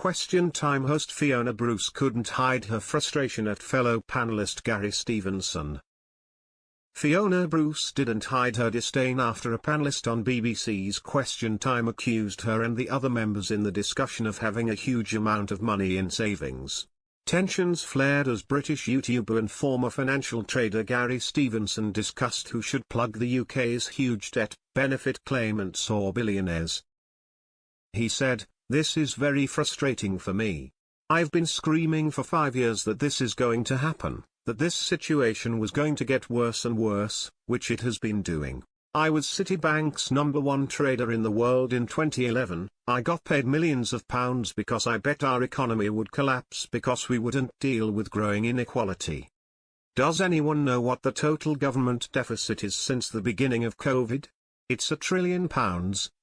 Question Time host Fiona Bruce couldn't hide her frustration at fellow panellist Gary Stevenson. Fiona Bruce didn't hide her disdain after a panellist on BBC's Question Time accused her and the other members in the discussion of having a huge amount of money in savings. Tensions flared as British YouTuber and former financial trader Gary Stevenson discussed who should plug the UK's huge debt benefit claimants or billionaires. He said, "This is very frustrating for me. I've been screaming for 5 years that this is going to happen, that this situation was going to get worse and worse, which it has been doing. I was Citibank's #1 trader in the world in 2011, I got paid millions of pounds because I bet our economy would collapse because we wouldn't deal with growing inequality. Does anyone know what the total government deficit is since the beginning of COVID? It's £1 trillion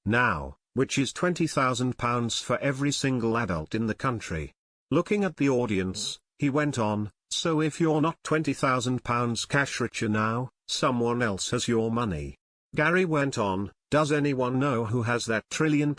now, which is £20,000 for every single adult in the country." Looking at the audience, he went on, "So if you're not £20,000 cash richer now, someone else has your money." Gary went on, "Does anyone know who has that £1 trillion?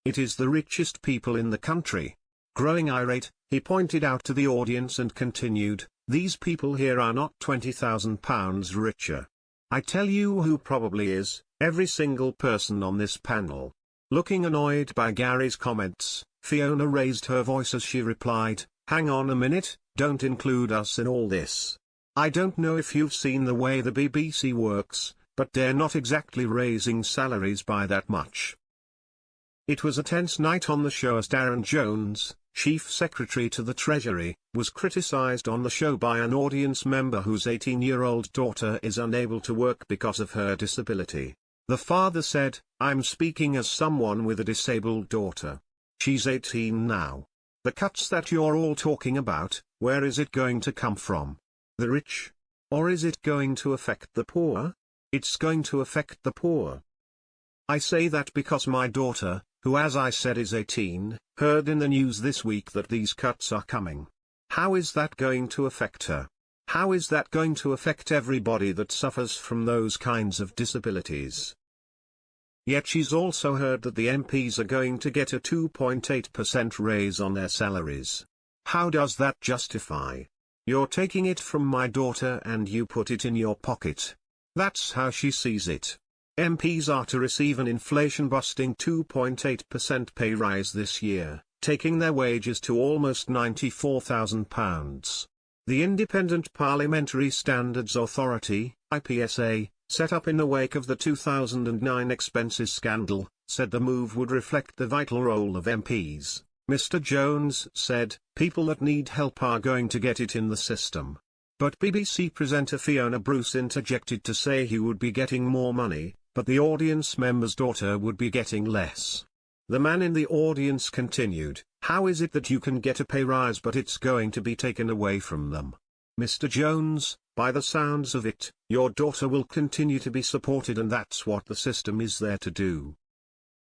It is the richest people in the country." Growing irate, he pointed out to the audience and continued, "These people here are not £20,000 richer. I tell you who probably is, every single person on this panel." Looking annoyed by Gary's comments, Fiona raised her voice as she replied, "Hang on a minute, don't include us in all this. I don't know if you've seen the way the BBC works, but they're not exactly raising salaries by that much." It was a tense night on the show as Darren Jones, Chief Secretary to the Treasury, was criticised on the show by an audience member whose 18-year-old daughter is unable to work because of her disability. The father said, "I'm speaking as someone with a disabled daughter. She's 18 now. The cuts that you're all talking about, where is it going to come from? The rich? Or is it going to affect the poor? It's going to affect the poor." I say that because my daughter, who as I said is 18, heard in the news this week that these cuts are coming. How is that going to affect her? How is that going to affect everybody that suffers from those kinds of disabilities? Yet she's also heard that the MPs are going to get a 2.8% raise on their salaries. How does that justify? You're taking it from my daughter and you put it in your pocket. That's how she sees it. MPs are to receive an inflation-busting 2.8% pay rise this year, taking their wages to almost £94,000. The Independent Parliamentary Standards Authority, IPSA, set up in the wake of the 2009 expenses scandal, said the move would reflect the vital role of MPs. Mr. Jones said, "People that need help are going to get it in the system." But BBC presenter Fiona Bruce interjected to say he would be getting more money, but the audience member's daughter would be getting less. The man in the audience continued, "How is it that you can get a pay rise but it's going to be taken away from them? Mr. Jones, by the sounds of it, your daughter will continue to be supported and that's what the system is there to do."